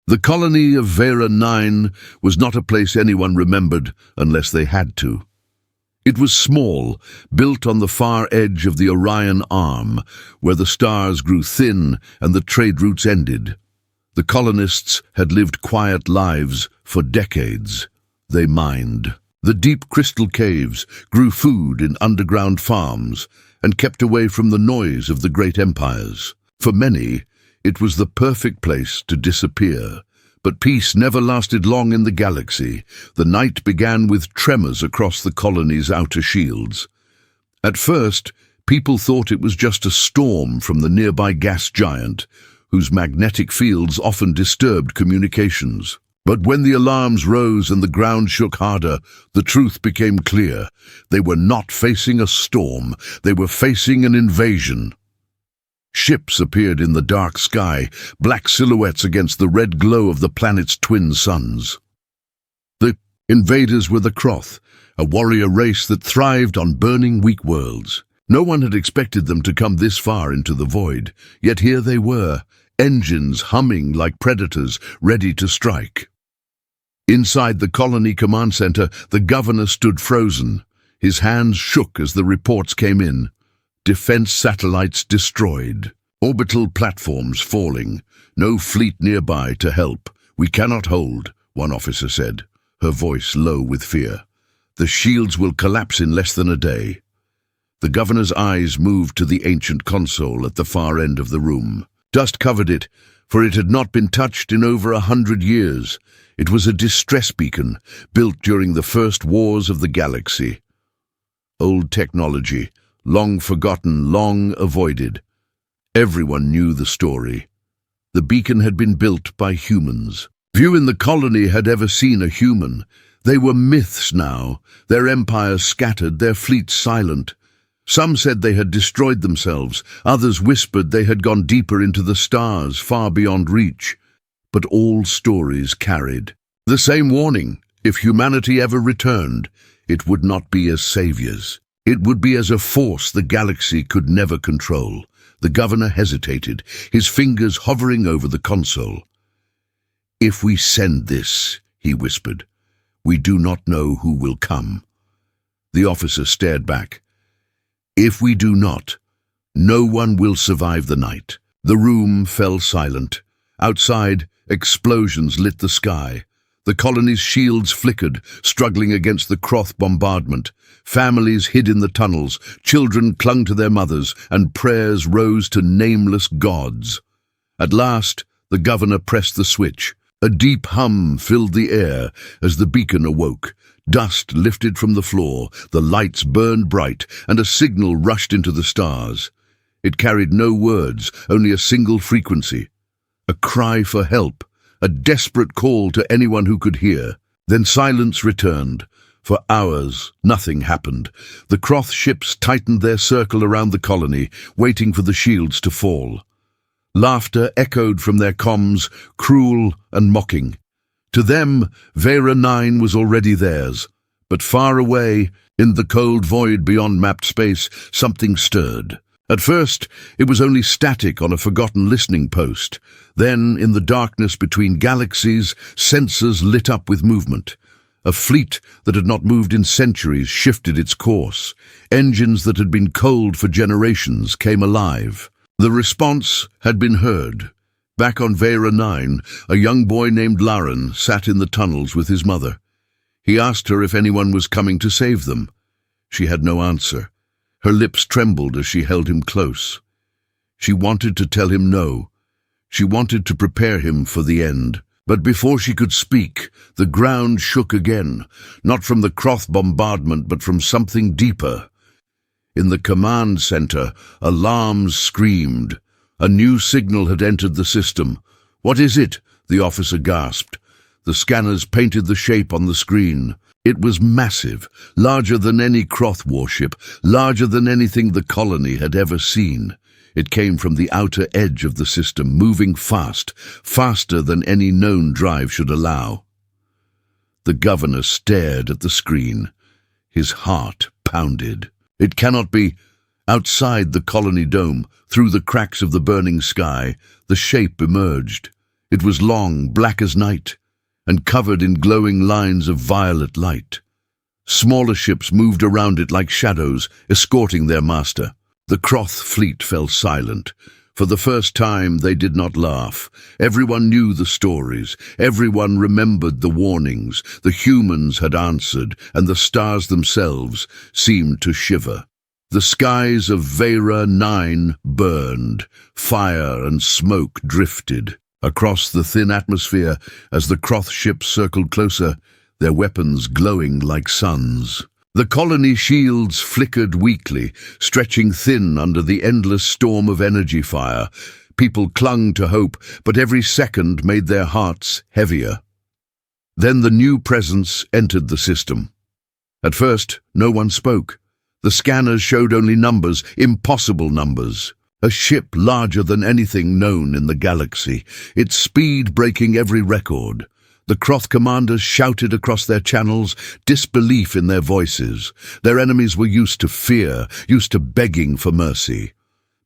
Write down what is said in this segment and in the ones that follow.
The colony of Vera 9 was not a place anyone remembered unless they had to. It was small, built on the far edge of the Orion Arm, where the stars grew thin and the trade routes ended. The colonists had lived quiet lives for decades. They mined. The deep crystal caves grew food in underground farms and kept away from the noise of the great empires. For many, it was the perfect place to disappear. But peace never lasted long in the galaxy. The night began with tremors across the colony's outer shields. At first, people thought it was just a storm from the nearby gas giant, whose magnetic fields often disturbed communications. But when the alarms rose and the ground shook harder, the truth became clear. They were not facing a storm. They were facing an invasion. Ships appeared in the dark sky, black silhouettes against the red glow of the planet's twin suns. The invaders were the Croth, a warrior race that thrived on burning weak worlds. No one had expected them to come this far into the void, yet here they were, engines humming like predators ready to strike. Inside the colony command center, the governor stood frozen. His hands shook as the reports came in. Defense satellites destroyed. Orbital platforms falling. No fleet nearby to help. "We cannot hold," one officer said, her voice low with fear. "The shields will collapse in less than a day." The governor's eyes moved to the ancient console at the far end of the room. Dust covered it, for it had not been touched in over 100 years. It was a distress beacon, built during the first wars of the galaxy. Old technology, long forgotten, long avoided. Everyone knew the story. The beacon had been built by humans. Few in the colony had ever seen a human. They were myths now, their empires scattered, their fleets silent. Some said they had destroyed themselves, others whispered they had gone deeper into the stars, far beyond reach. But all stories carried the same warning: if humanity ever returned, it would not be as saviors. It would be as a force the galaxy could never control. The governor hesitated, his fingers hovering over the console. "If we send this," he whispered, "we do not know who will come." The officer stared back. "If we do not, no one will survive the night." The room fell silent. Outside, explosions lit the sky. The colony's shields flickered, struggling against the Croth bombardment. Families hid in the tunnels, children clung to their mothers, and prayers rose to nameless gods. At last, the governor pressed the switch. A deep hum filled the air as the beacon awoke. Dust lifted from the floor, the lights burned bright, and a signal rushed into the stars. It carried no words, only a single frequency. A cry for help, a desperate call to anyone who could hear. Then silence returned. For hours, nothing happened. The Croth ships tightened their circle around the colony, waiting for the shields to fall. Laughter echoed from their comms, cruel and mocking. To them, Vera 9 was already theirs. But far away, in the cold void beyond mapped space, something stirred. At first, it was only static on a forgotten listening post. Then, in the darkness between galaxies, sensors lit up with movement. A fleet that had not moved in centuries shifted its course. Engines that had been cold for generations came alive. The response had been heard. Back on Vera 9, a young boy named Laren sat in the tunnels with his mother. He asked her if anyone was coming to save them. She had no answer. Her lips trembled as she held him close. She wanted to tell him no. She wanted to prepare him for the end. But before she could speak, the ground shook again, not from the Croth bombardment, but from something deeper. In the command center, alarms screamed. A new signal had entered the system. "What is it?" the officer gasped. The scanners painted the shape on the screen. It was massive, larger than any Croth warship, larger than anything the colony had ever seen. It came from the outer edge of the system, moving fast, faster than any known drive should allow. The governor stared at the screen. His heart pounded. It cannot be. Outside the colony dome, through the cracks of the burning sky, the shape emerged. It was long, black as night, and covered in glowing lines of violet light. Smaller ships moved around it like shadows, escorting their master. The Croth fleet fell silent. For the first time, they did not laugh. Everyone knew the stories. Everyone remembered the warnings. The humans had answered, and the stars themselves seemed to shiver. The skies of Vera 9 burned. Fire and smoke drifted across the thin atmosphere as the Croth ships circled closer, their weapons glowing like suns. The colony shields flickered weakly, stretching thin under the endless storm of energy fire. People clung to hope, but every second made their hearts heavier. Then the new presence entered the system. At first, no one spoke. The scanners showed only numbers, impossible numbers. A ship larger than anything known in the galaxy, its speed breaking every record. The Croth commanders shouted across their channels, disbelief in their voices. Their enemies were used to fear, used to begging for mercy.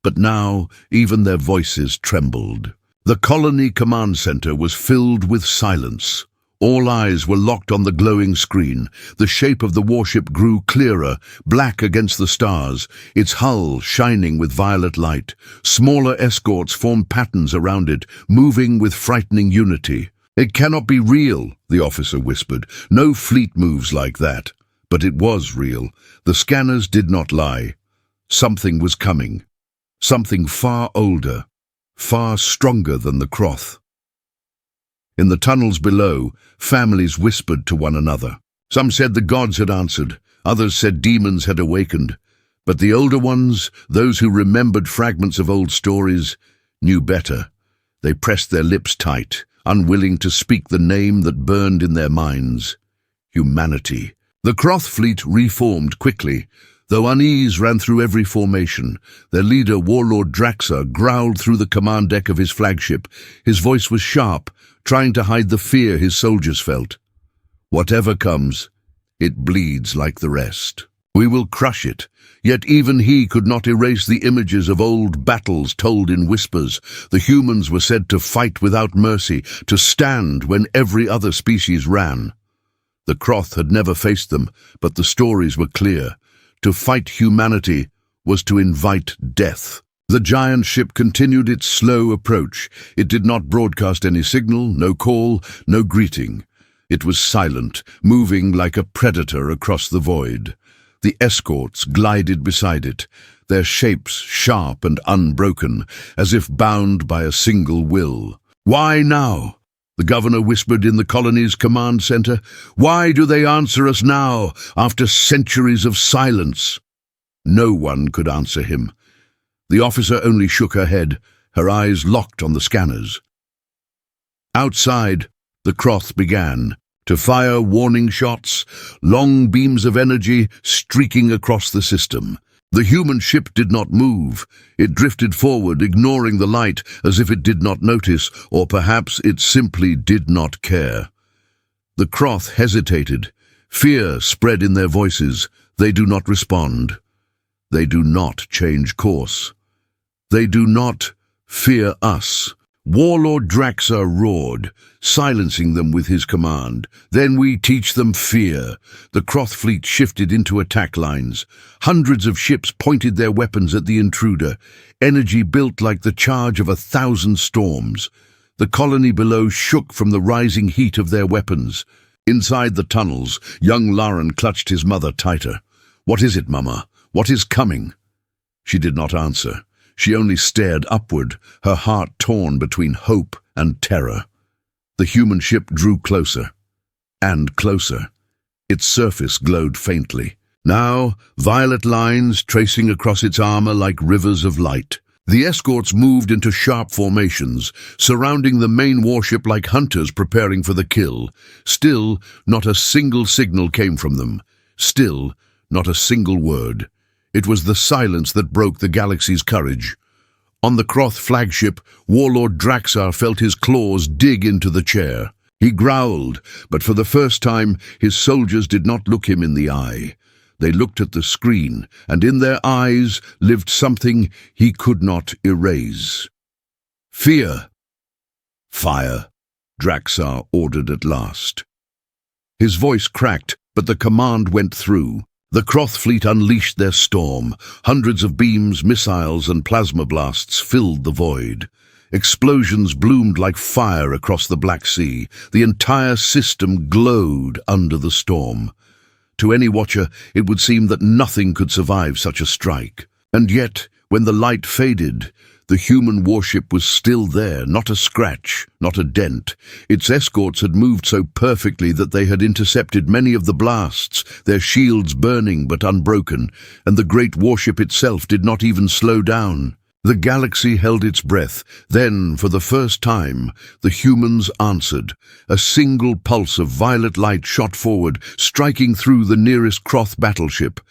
But now, even their voices trembled. The colony command center was filled with silence. All eyes were locked on the glowing screen. The shape of the warship grew clearer, black against the stars, its hull shining with violet light. Smaller escorts formed patterns around it, moving with frightening unity. "It cannot be real," the officer whispered. "No fleet moves like that." But it was real. The scanners did not lie. Something was coming. Something far older, far stronger than the Croth. In the tunnels below, families whispered to one another. Some said the gods had answered, others said demons had awakened. But the older ones, those who remembered fragments of old stories, knew better. They pressed their lips tight, unwilling to speak the name that burned in their minds. Humanity. The Croth fleet reformed quickly. Though unease ran through every formation, their leader, Warlord Draxar, growled through the command deck of his flagship. His voice was sharp, trying to hide the fear his soldiers felt. "Whatever comes, it bleeds like the rest. We will crush it." Yet even he could not erase the images of old battles told in whispers. The humans were said to fight without mercy, to stand when every other species ran. The Croth had never faced them, but the stories were clear. To fight humanity was to invite death. The giant ship continued its slow approach. It did not broadcast any signal, no call, no greeting. It was silent, moving like a predator across the void. The escorts glided beside it, their shapes sharp and unbroken, as if bound by a single will. "Why now?" the governor whispered in the colony's command center. "Why do they answer us now, after centuries of silence?" No one could answer him. The officer only shook her head, her eyes locked on the scanners. Outside, the Croth began to fire warning shots, long beams of energy streaking across the system. The human ship did not move. It drifted forward, ignoring the light as if it did not notice, or perhaps it simply did not care. The Croth hesitated. Fear spread in their voices. They do not respond. They do not change course. They do not fear us. Warlord Draxar roared, silencing them with his command. "Then we teach them fear." The Croth fleet shifted into attack lines. Hundreds of ships pointed their weapons at the intruder, energy built like the charge of 1,000 storms. The colony below shook from the rising heat of their weapons. Inside the tunnels, young Lauren clutched his mother tighter. "What is it, Mama? What is coming?" She did not answer. She only stared upward, her heart torn between hope and terror. The human ship drew closer, and closer. Its surface glowed faintly. Now, violet lines tracing across its armor like rivers of light. The escorts moved into sharp formations, surrounding the main warship like hunters preparing for the kill. Still, not a single signal came from them. Still, not a single word. It was the silence that broke the galaxy's courage. On the Croth flagship, Warlord Draxar felt his claws dig into the chair. He growled, but for the first time, his soldiers did not look him in the eye. They looked at the screen, and in their eyes lived something he could not erase. Fear. "Fire," Draxar ordered at last. His voice cracked, but the command went through. The Croth fleet unleashed their storm. Hundreds of beams, missiles, and plasma blasts filled the void. Explosions bloomed like fire across the Black Sea. The entire system glowed under the storm. To any watcher, it would seem that nothing could survive such a strike. And yet, when the light faded, the human warship was still there, not a scratch, not a dent. Its escorts had moved so perfectly that they had intercepted many of the blasts, their shields burning but unbroken, and the great warship itself did not even slow down. The galaxy held its breath. Then, for the first time, the humans answered. A single pulse of violet light shot forward, striking through the nearest Croth battleship.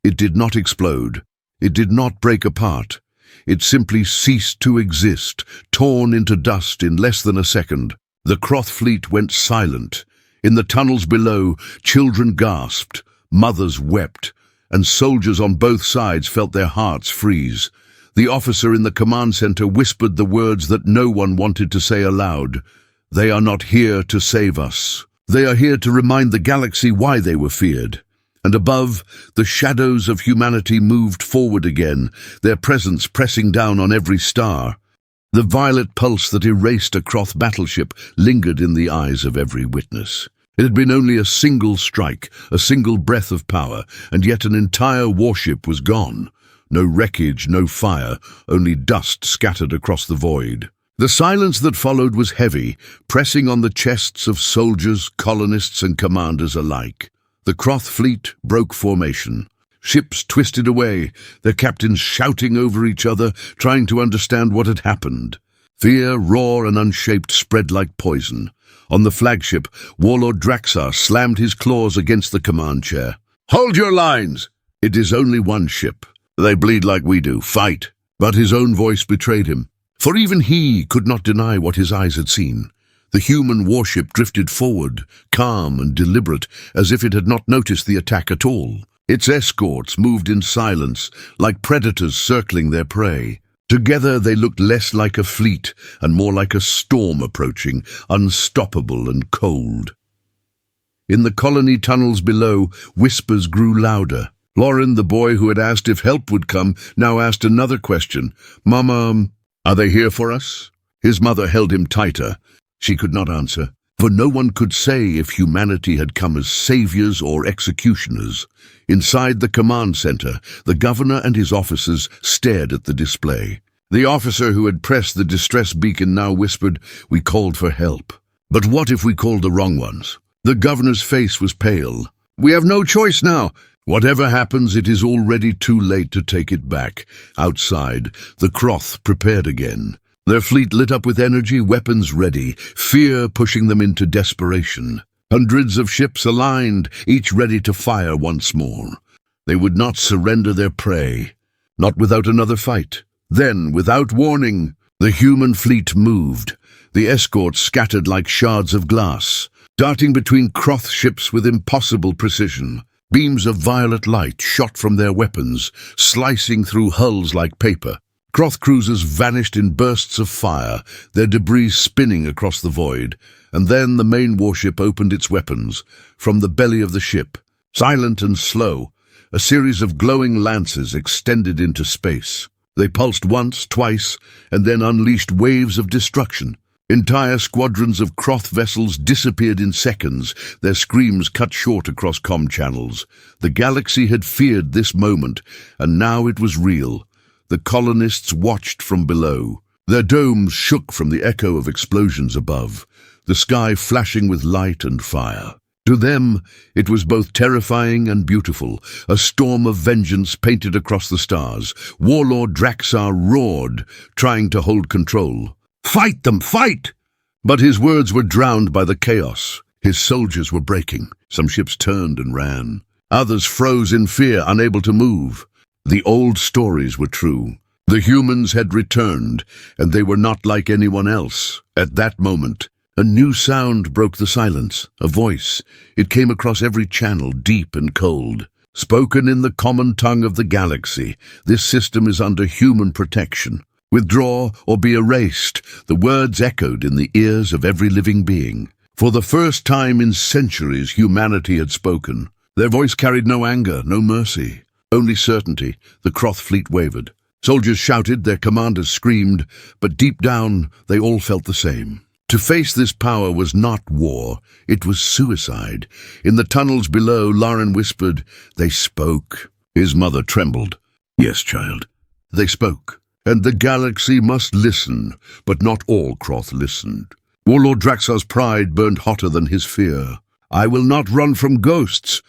It did not explode. It did not break apart. It simply ceased to exist, torn into dust in less than a second. The Croth fleet went silent. In the tunnels below, children gasped, mothers wept, and soldiers on both sides felt their hearts freeze. The officer in the command center whispered the words that no one wanted to say aloud. "They are not here to save us. They are here to remind the galaxy why they were feared." And above, the shadows of humanity moved forward again, their presence pressing down on every star. The violet pulse that erased a Croth battleship lingered in the eyes of every witness. It had been only a single strike, a single breath of power, and yet an entire warship was gone. No wreckage, no fire, only dust scattered across the void. The silence that followed was heavy, pressing on the chests of soldiers, colonists, and commanders alike. The Croth fleet broke formation. Ships twisted away, their captains shouting over each other, trying to understand what had happened. Fear, raw and unshaped, spread like poison. On the flagship, Warlord Draxar slammed his claws against the command chair. "Hold your lines! It is only one ship. They bleed like we do. Fight." But his own voice betrayed him. For even he could not deny what his eyes had seen. The human warship drifted forward, calm and deliberate, as if it had not noticed the attack at all. Its escorts moved in silence, like predators circling their prey. Together they looked less like a fleet and more like a storm approaching, unstoppable and cold. In the colony tunnels below, whispers grew louder. Lauren, the boy who had asked if help would come, now asked another question. "Mama, are they here for us?" His mother held him tighter. She could not answer, for no one could say if humanity had come as saviors or executioners. Inside the command center, the governor and his officers stared at the display. The officer who had pressed the distress beacon now whispered, "We called for help. But what if we called the wrong ones?" The governor's face was pale. "We have no choice now. Whatever happens, it is already too late to take it back." Outside, the Croth prepared again. Their fleet lit up with energy, weapons ready, fear pushing them into desperation. Hundreds of ships aligned, each ready to fire once more. They would not surrender their prey, not without another fight. Then, without warning, the human fleet moved. The escorts scattered like shards of glass, darting between Croth ships with impossible precision. Beams of violet light shot from their weapons, slicing through hulls like paper. Croth cruisers vanished in bursts of fire, their debris spinning across the void, and then the main warship opened its weapons. From the belly of the ship, silent and slow, a series of glowing lances extended into space. They pulsed once, twice, and then unleashed waves of destruction. Entire squadrons of Croth vessels disappeared in seconds, their screams cut short across comm channels. The galaxy had feared this moment, and now it was real. The colonists watched from below. Their domes shook from the echo of explosions above, the sky flashing with light and fire. To them, it was both terrifying and beautiful, a storm of vengeance painted across the stars. Warlord Draxar roared, trying to hold control. "Fight them, fight!" But his words were drowned by the chaos. His soldiers were breaking. Some ships turned and ran. Others froze in fear, unable to move. The old stories were true. The humans had returned, and they were not like anyone else. At that moment, a new sound broke the silence, a voice. It came across every channel, deep and cold. Spoken in the common tongue of the galaxy, this system is under human protection. Withdraw or be erased, the words echoed in the ears of every living being. For the first time in centuries, humanity had spoken. Their voice carried no anger, no mercy, only certainty. The Croth fleet wavered. Soldiers shouted, their commanders screamed, but deep down they all felt the same. To face this power was not war, it was suicide. In the tunnels below, Lauren whispered, "They spoke." His mother trembled. "Yes, child, they spoke. And the galaxy must listen." But not all Croth listened. Warlord Draxar's pride burned hotter than his fear. "I will not run from ghosts,"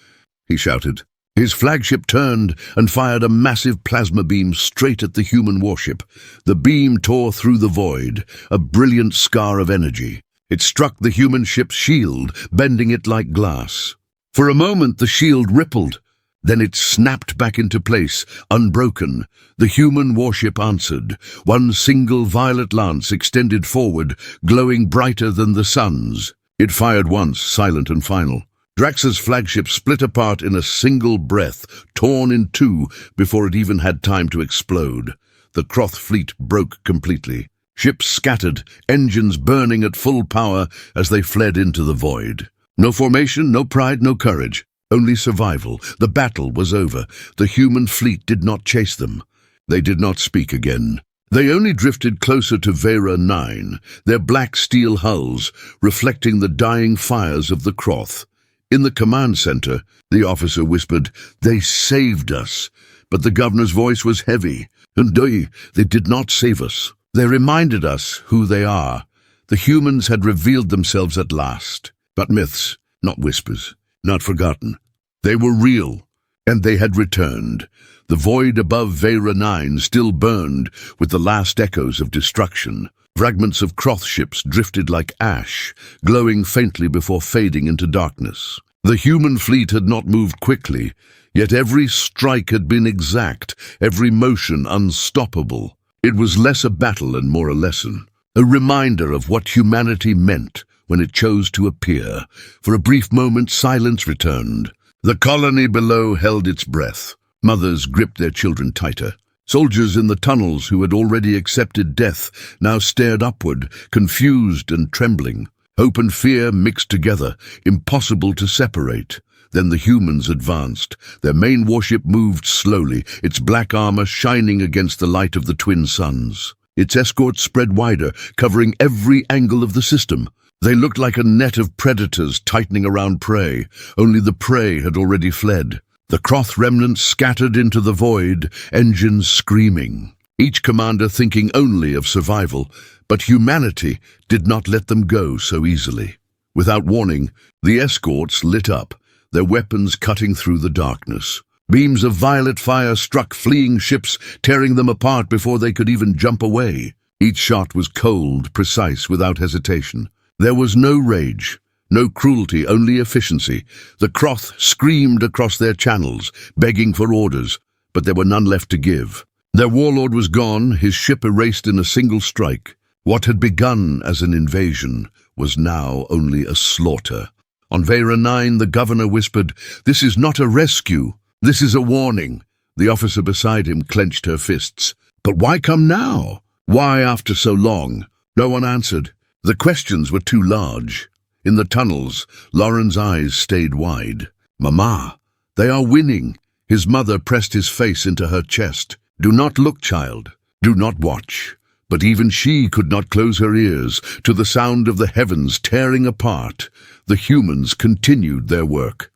he shouted. His flagship turned and fired a massive plasma beam straight at the human warship. The beam tore through the void, a brilliant scar of energy. It struck the human ship's shield, bending it like glass. For a moment the shield rippled. Then it snapped back into place, unbroken. The human warship answered. One single violet lance extended forward, glowing brighter than the sun's. It fired once, silent and final. Drax's flagship split apart in a single breath, torn in two before it even had time to explode. The Croth fleet broke completely. Ships scattered, engines burning at full power as they fled into the void. No formation, no pride, no courage. Only survival. The battle was over. The human fleet did not chase them. They did not speak again. They only drifted closer to Vera 9, their black steel hulls reflecting the dying fires of the Croth. In the command center, the officer whispered, "They saved us." But the governor's voice was heavy. "And they did not save us. They reminded us who they are." The humans had revealed themselves at last. But myths, not whispers, not forgotten. They were real, and they had returned. The void above Vera 9 still burned with the last echoes of destruction. Fragments of Croth ships drifted like ash, glowing faintly before fading into darkness. The human fleet had not moved quickly, yet every strike had been exact, every motion unstoppable. It was less a battle and more a lesson, a reminder of what humanity meant when it chose to appear. For a brief moment, silence returned. The colony below held its breath. Mothers gripped their children tighter. Soldiers in the tunnels who had already accepted death now stared upward, confused and trembling. Hope and fear mixed together, impossible to separate. Then the humans advanced. Their main warship moved slowly, its black armor shining against the light of the twin suns. Its escorts spread wider, covering every angle of the system. They looked like a net of predators tightening around prey, only the prey had already fled. The Croth remnants scattered into the void, engines screaming. Each commander thinking only of survival, but humanity did not let them go so easily. Without warning, the escorts lit up, their weapons cutting through the darkness. Beams of violet fire struck fleeing ships, tearing them apart before they could even jump away. Each shot was cold, precise, without hesitation. There was no rage. No cruelty, only efficiency. The Croth screamed across their channels, begging for orders, but there were none left to give. Their warlord was gone, his ship erased in a single strike. What had begun as an invasion was now only a slaughter. On Vera 9, the governor whispered, "This is not a rescue. This is a warning." The officer beside him clenched her fists. "But why come now? Why after so long?" No one answered. The questions were too large. In the tunnels, Lauren's eyes stayed wide. "Mama, they are winning." His mother pressed his face into her chest. "Do not look, child. Do not watch." But even she could not close her ears to the sound of the heavens tearing apart. The humans continued their work.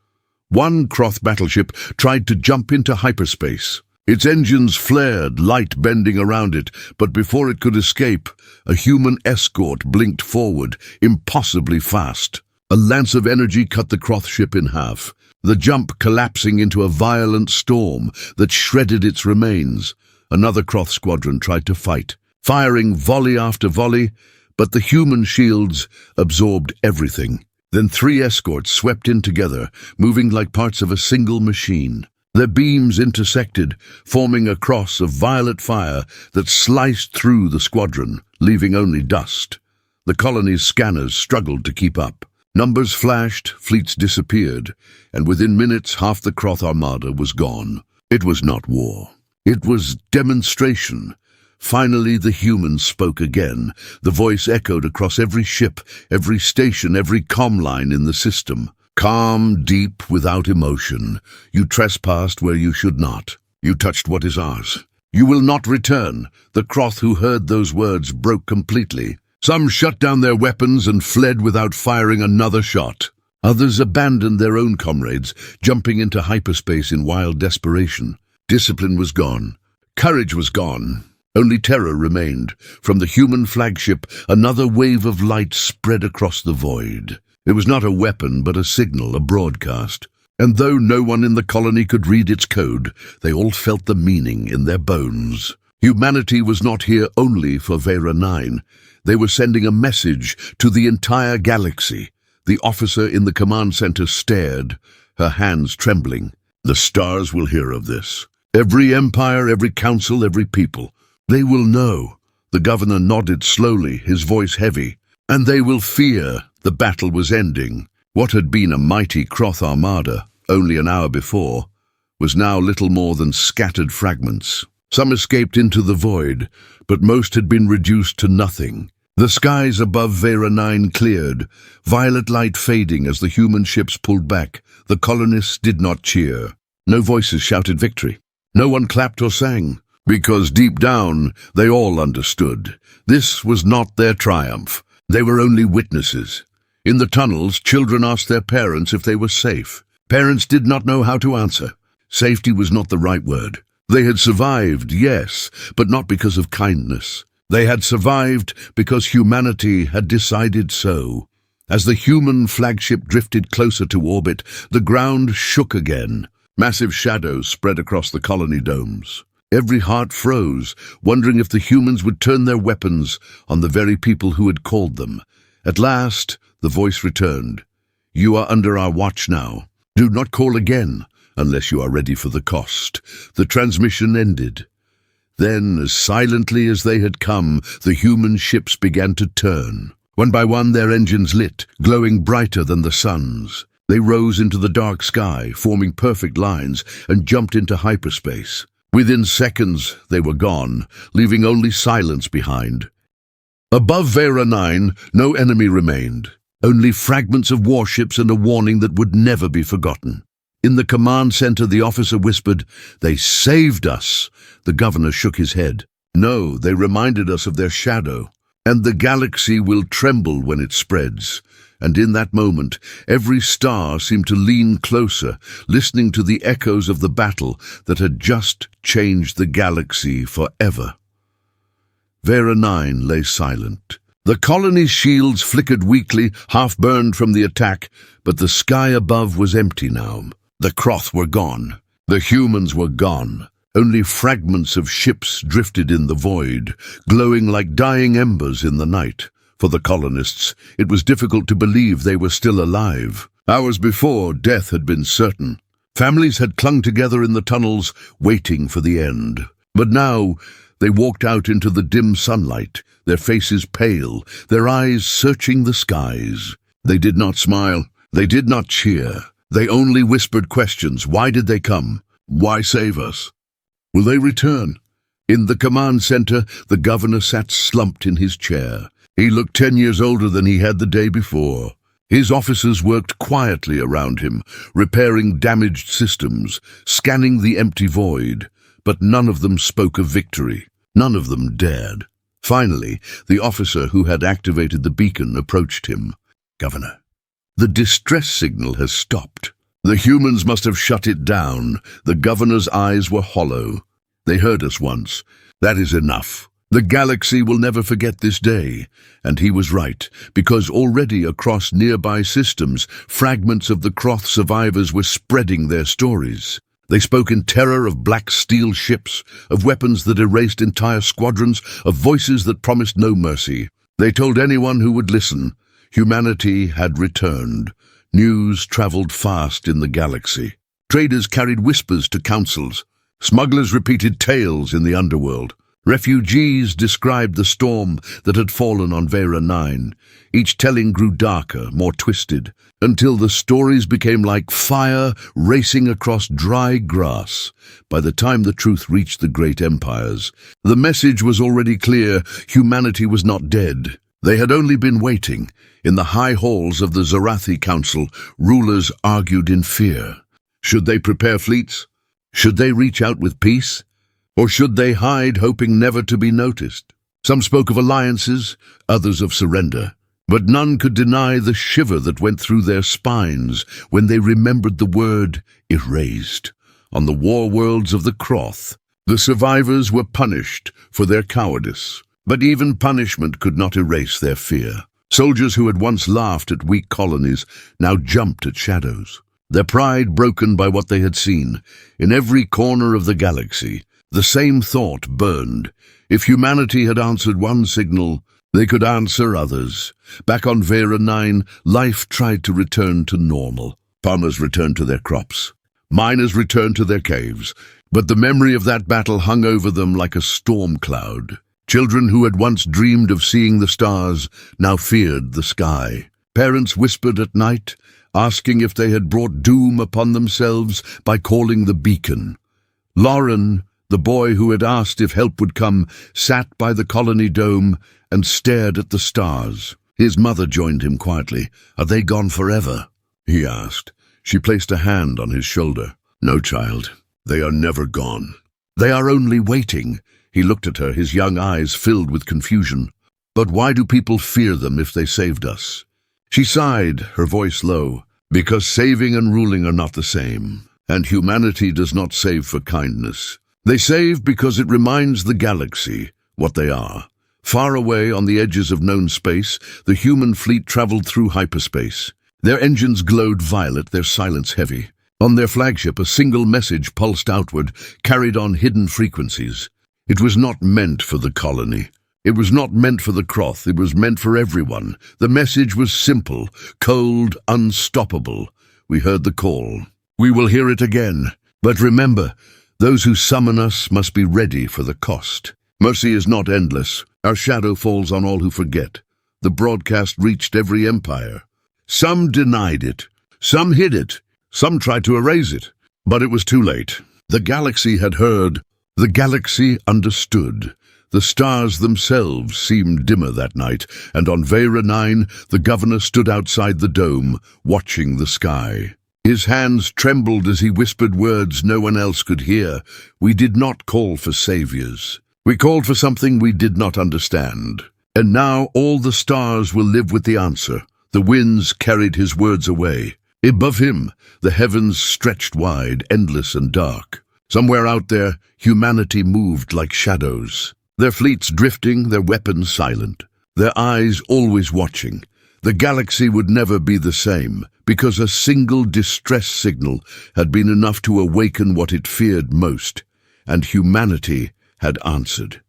One Croth battleship tried to jump into hyperspace. Its engines flared, light bending around it, but before it could escape, a human escort blinked forward, impossibly fast. A lance of energy cut the Croth ship in half, the jump collapsing into a violent storm that shredded its remains. Another Croth squadron tried to fight, firing volley after volley, but the human shields absorbed everything. Then 3 escorts swept in together, moving like parts of a single machine. Their beams intersected, forming a cross of violet fire that sliced through the squadron, leaving only dust. The colony's scanners struggled to keep up. Numbers flashed, fleets disappeared, and within minutes half the Croth armada was gone. It was not war. It was demonstration. Finally, the humans spoke again. The voice echoed across every ship, every station, every comm line in the system. Calm, deep, without emotion. You trespassed where you should not. You touched what is ours. You will not return. The Croth who heard those words broke completely. Some shut down their weapons and fled without firing another shot. Others abandoned their own comrades, jumping into hyperspace in wild desperation. Discipline was gone. Courage was gone. Only terror remained. From the human flagship, another wave of light spread across the void. It was not a weapon, but a signal, a broadcast. And though no one in the colony could read its code, they all felt the meaning in their bones. Humanity was not here only for Vera 9. They were sending a message to the entire galaxy. The officer in the command center stared, her hands trembling. The stars will hear of this. Every empire, every council, every people. They will know. The governor nodded slowly, his voice heavy. And they will fear. The battle was ending. What had been a mighty Croth armada, only an hour before, was now little more than scattered fragments. Some escaped into the void, but most had been reduced to nothing. The skies above Vera 9 cleared, violet light fading as the human ships pulled back. The colonists did not cheer. No voices shouted victory. No one clapped or sang, because deep down they all understood. This was not their triumph. They were only witnesses. In the tunnels, children asked their parents if they were safe. Parents did not know how to answer. Safety was not the right word. They had survived, yes, but not because of kindness. They had survived because humanity had decided so. As the human flagship drifted closer to orbit, the ground shook again. Massive shadows spread across the colony domes. Every heart froze, wondering if the humans would turn their weapons on the very people who had called them. At last, the voice returned. You are under our watch now. Do not call again, unless you are ready for the cost. The transmission ended. Then, as silently as they had come, the human ships began to turn. One by one their engines lit, glowing brighter than the sun's. They rose into the dark sky, forming perfect lines, and jumped into hyperspace. Within seconds, they were gone, leaving only silence behind. Above Vera 9, no enemy remained. Only fragments of warships and a warning that would never be forgotten. In the command center, the officer whispered, "They saved us." The governor shook his head. "No, they reminded us of their shadow. And the galaxy will tremble when it spreads." And in that moment, every star seemed to lean closer, listening to the echoes of the battle that had just changed the galaxy forever. Vera 9 lay silent. The colony's shields flickered weakly, half-burned from the attack, but the sky above was empty now. The Croth were gone. The humans were gone. Only fragments of ships drifted in the void, glowing like dying embers in the night. For the colonists, it was difficult to believe they were still alive. Hours before, death had been certain. Families had clung together in the tunnels, waiting for the end. But now, they walked out into the dim sunlight, their faces pale, their eyes searching the skies. They did not smile. They did not cheer. They only whispered questions. Why did they come? Why save us? Will they return? In the command center, the governor sat slumped in his chair. He looked 10 years older than he had the day before. His officers worked quietly around him, repairing damaged systems, scanning the empty void. But none of them spoke of victory. None of them dared. Finally, the officer who had activated the beacon approached him. "Governor, the distress signal has stopped. The humans must have shut it down." The governor's eyes were hollow. "They heard us once. That is enough. The galaxy will never forget this day." And he was right, because already across nearby systems, fragments of the Croth survivors were spreading their stories. They spoke in terror of black steel ships, of weapons that erased entire squadrons, of voices that promised no mercy. They told anyone who would listen, humanity had returned. News traveled fast in the galaxy. Traders carried whispers to councils. Smugglers repeated tales in the underworld. Refugees described the storm that had fallen on Vera 9. Each telling grew darker, more twisted, until the stories became like fire racing across dry grass. By the time the truth reached the great empires, the message was already clear: humanity was not dead. They had only been waiting. In the high halls of the Zarathi Council, rulers argued in fear. Should they prepare fleets? Should they reach out with peace? Or should they hide, hoping never to be noticed? Some spoke of alliances, others of surrender. But none could deny the shiver that went through their spines when they remembered the word erased. On the war worlds of the Croth, the survivors were punished for their cowardice. But even punishment could not erase their fear. Soldiers who had once laughed at weak colonies now jumped at shadows, their pride broken by what they had seen. In every corner of the galaxy, the same thought burned. If humanity had answered one signal, they could answer others. Back on Vera 9, life tried to return to normal. Farmers returned to their crops. Miners returned to their caves. But the memory of that battle hung over them like a storm cloud. Children who had once dreamed of seeing the stars now feared the sky. Parents whispered at night, asking if they had brought doom upon themselves by calling the beacon. Lauren, the boy who had asked if help would come, sat by the colony dome and stared at the stars. His mother joined him quietly. "Are they gone forever?" he asked. She placed a hand on his shoulder. "No, child, they are never gone. They are only waiting." He looked at her, his young eyes filled with confusion. "But why do people fear them if they saved us?" She sighed, her voice low. "Because saving and ruling are not the same, and humanity does not save for kindness. They save because it reminds the galaxy what they are." Far away on the edges of known space, the human fleet traveled through hyperspace. Their engines glowed violet, their silence heavy. On their flagship, a single message pulsed outward, carried on hidden frequencies. It was not meant for the colony. It was not meant for the Croth. It was meant for everyone. The message was simple, cold, unstoppable. We heard the call. We will hear it again. But remember, those who summon us must be ready for the cost. Mercy is not endless. Our shadow falls on all who forget. The broadcast reached every empire. Some denied it. Some hid it. Some tried to erase it. But it was too late. The galaxy had heard. The galaxy understood. The stars themselves seemed dimmer that night, and on Vera 9, the governor stood outside the dome, watching the sky. His hands trembled as he whispered words no one else could hear. We did not call for saviors. We called for something we did not understand. And now all the stars will live with the answer. The winds carried his words away. Above him, the heavens stretched wide, endless and dark. Somewhere out there, humanity moved like shadows. Their fleets drifting, their weapons silent, their eyes always watching. The galaxy would never be the same, because a single distress signal had been enough to awaken what it feared most, and humanity had answered.